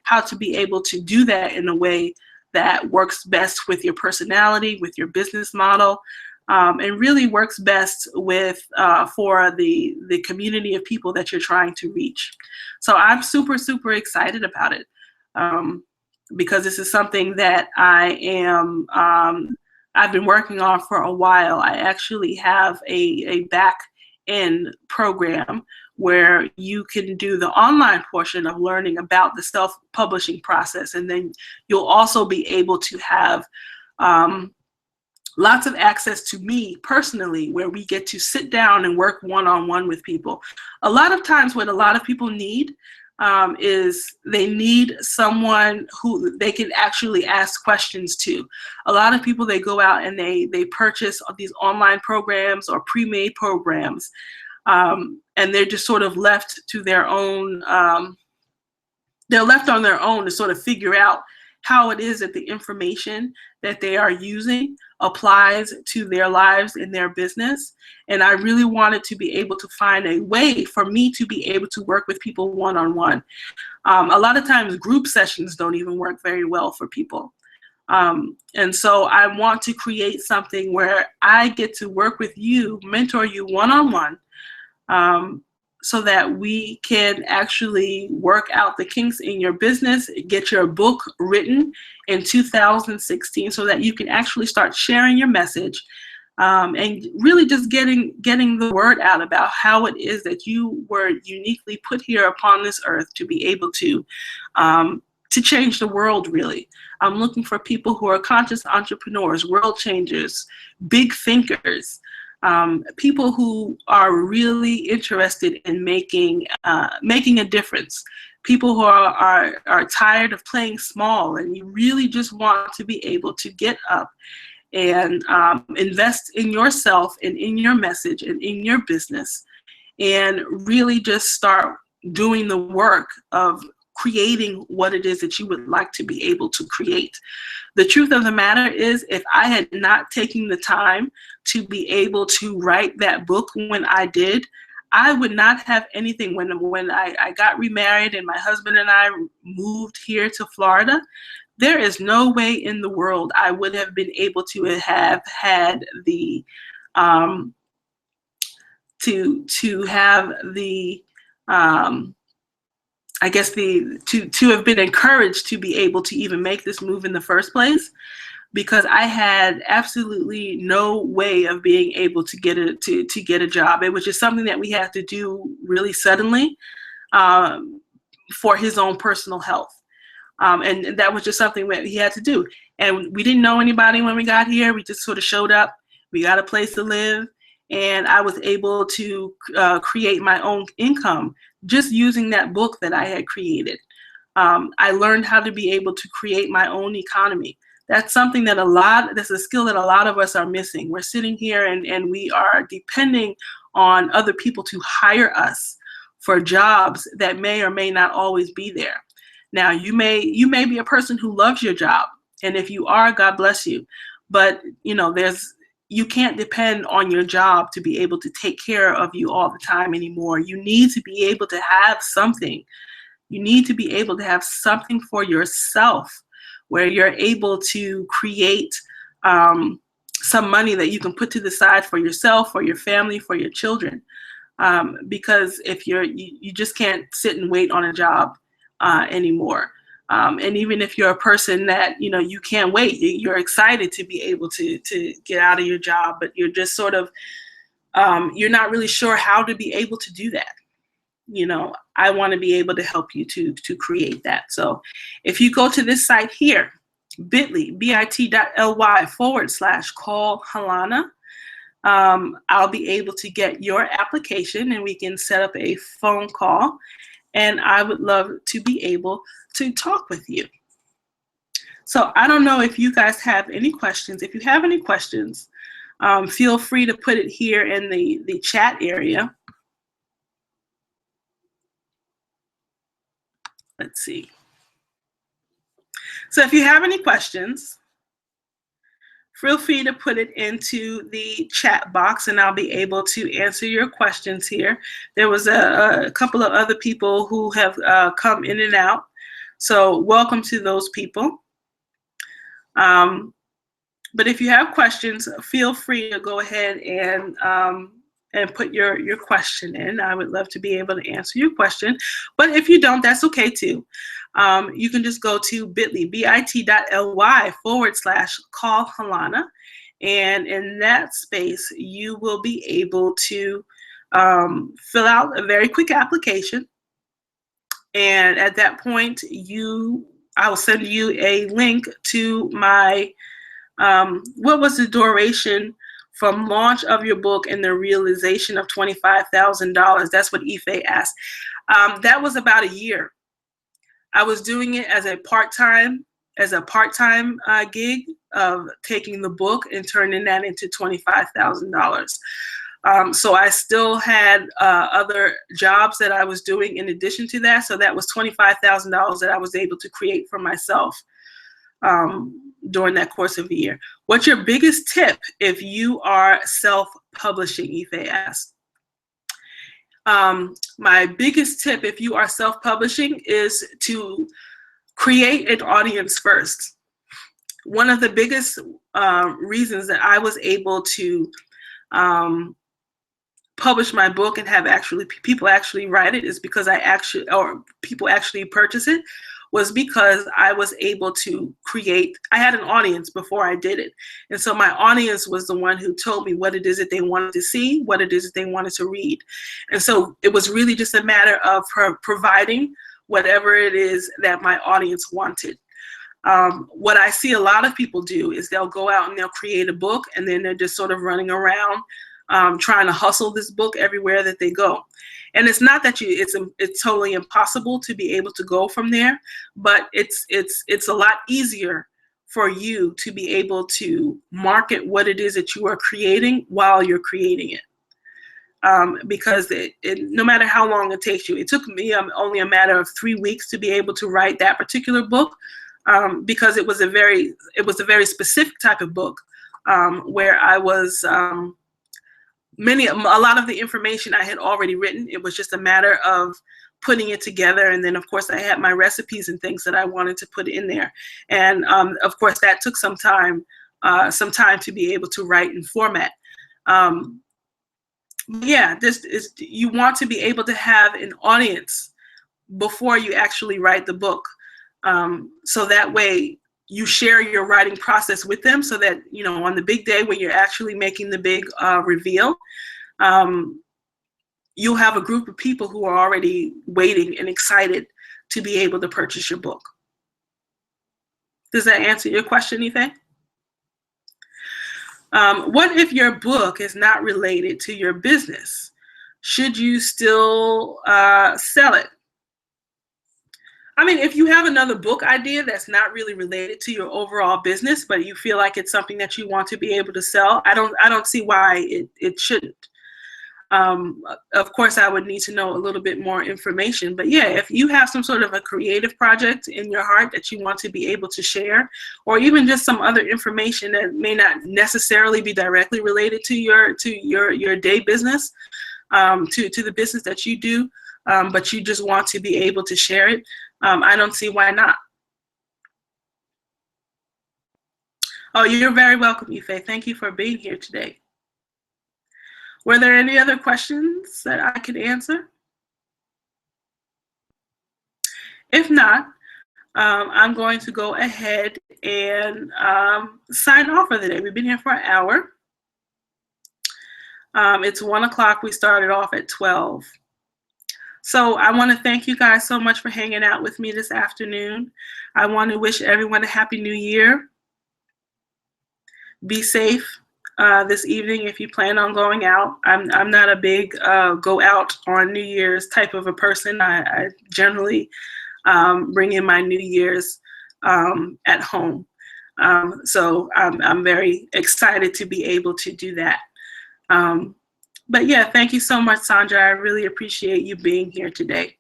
how to be able to do that in a way that works best with your personality, with your business model, and really works best with for the community of people that you're trying to reach. So I'm super, super excited about it, because this is something that I've been working on for a while. I actually have a back end program where you can do the online portion of learning about the self-publishing process, and then you'll also be able to have lots of access to me personally, where we get to sit down and work one-on-one with people. A lot of times what a lot of people need is they need someone who they can actually ask questions to. A lot of people, they go out and they purchase these online programs or pre-made programs, and they're just sort of left to their own, they're left on their own to sort of figure out how it is that the information that they are using applies to their lives and their business. And I really wanted to be able to find a way for me to be able to work with people one-on-one. A lot of times group sessions don't even work very well for people. And so I want to create something where I get to work with you, mentor you one-on-one, so that we can actually work out the kinks in your business, get your book written in 2016 so that you can actually start sharing your message, and really just getting the word out about how it is that you were uniquely put here upon this earth to be able to change the world, really. I'm looking for people who are conscious entrepreneurs, world changers, big thinkers, people who are really interested in making a difference, people who are tired of playing small, and you really just want to be able to get up and invest in yourself and in your message and in your business, and really just start doing the work of creating what it is that you would like to be able to create. The truth of the matter is, if I had not taken the time to be able to write that book when I did, I would not have anything. When I got remarried and my husband and I moved here to Florida, there is no way in the world I would have been able to have had the to have the I guess to have been encouraged to be able to even make this move in the first place, because I had absolutely no way of being able to get a job. It was just something that we had to do really suddenly, for his own personal health. And that was just something that he had to do. And we didn't know anybody when we got here. We just sort of showed up. We got a place to live. And I was able to create my own income just using that book that I had created. I learned how to be able to create my own economy. That's something that that's a skill that a lot of us are missing. We're sitting here and we are depending on other people to hire us for jobs that may or may not always be there. Now, you may be a person who loves your job, and if you are, God bless you. But you can't depend on your job to be able to take care of you all the time anymore. You need to be able to have something. You need to be able to have something for yourself where you're able to create some money that you can put to the side for yourself, for your family, for your children. Because if you just can't sit and wait on a job anymore. And even if you're a person that, you can't wait, you're excited to be able to get out of your job, but you're just sort of, you're not really sure how to be able to do that. I want to be able to help you to create that. So if you go to this site here, bit.ly/call Halana, I'll be able to get your application and we can set up a phone call. And I would love to be able to talk with you. So I don't know if you guys have any questions. If you have any questions, feel free to put it here in the chat area. Let's see. So if you have any questions, feel free to put it into the chat box and I'll be able to answer your questions here. There was a couple of other people who have come in and out. So welcome to those people. But if you have questions, feel free to go ahead and put your question in. I would love to be able to answer your question. But if you don't, that's okay too. You can just go to bit.ly/call Halana. And in that space, you will be able to fill out a very quick application. And at that point, I will send you a link to my, what was the duration from launch of your book and the realization of $25,000? That's what Ife asked. That was about a year. I was doing it as a part-time gig of taking the book and turning that into $25,000. So I still had other jobs that I was doing in addition to that. So that was $25,000 that I was able to create for myself during that course of a year. What's your biggest tip if you are self-publishing, Ife asked. My biggest tip if you are self-publishing is to create an audience first. One of the biggest reasons that I was able to publish my book and have people actually write it is because people actually purchase it, was because I was able to I had an audience before I did it. And so my audience was the one who told me what it is that they wanted to see, what it is that they wanted to read. And so it was really just a matter of providing whatever it is that my audience wanted. What I see a lot of people do is they'll go out and they'll create a book, and then they're just sort of running around trying to hustle this book everywhere that they go. And it's not that it's totally impossible to be able to go from there, but it's a lot easier for you to be able to market what it is that you are creating while you're creating it. Because no matter how long it takes you, it took me only a matter of 3 weeks to be able to write that particular book, because it was a very specific type of book, where I was a lot of the information I had already written. It was just a matter of putting it together, and then of course I had my recipes and things that I wanted to put in there, and of course that took some time to be able to write and format. Yeah, you want to be able to have an audience before you actually write the book, so that way you share your writing process with them, so that, you know, on the big day when you're actually making the big reveal, you'll have a group of people who are already waiting and excited to be able to purchase your book. Does that answer your question, Ife? What if your book is not related to your business? Should you still sell it? I mean, if you have another book idea that's not really related to your overall business, but you feel like it's something that you want to be able to sell, I don't see why it shouldn't. Of course, I would need to know a little bit more information. But yeah, if you have some sort of a creative project in your heart that you want to be able to share, or even just some other information that may not necessarily be directly related to your day business, to the business that you do, but you just want to be able to share it, I don't see why not. Oh, you're very welcome, Ife. Thank you for being here today. Were there any other questions that I could answer? If not, I'm going to go ahead and sign off for the day. We've been here for an hour. It's 1 o'clock. We started off at 12. So I want to thank you guys so much for hanging out with me this afternoon. I want to wish everyone a happy new year. Be safe this evening if you plan on going out. I'm not a big go out on New Year's type of a person. I generally bring in my New Year's at home. So I'm very excited to be able to do that. But yeah, thank you so much, Sandra. I really appreciate you being here today.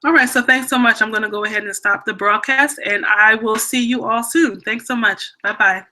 All right, so thanks so much. I'm going to go ahead and stop the broadcast, and I will see you all soon. Thanks so much. Bye-bye.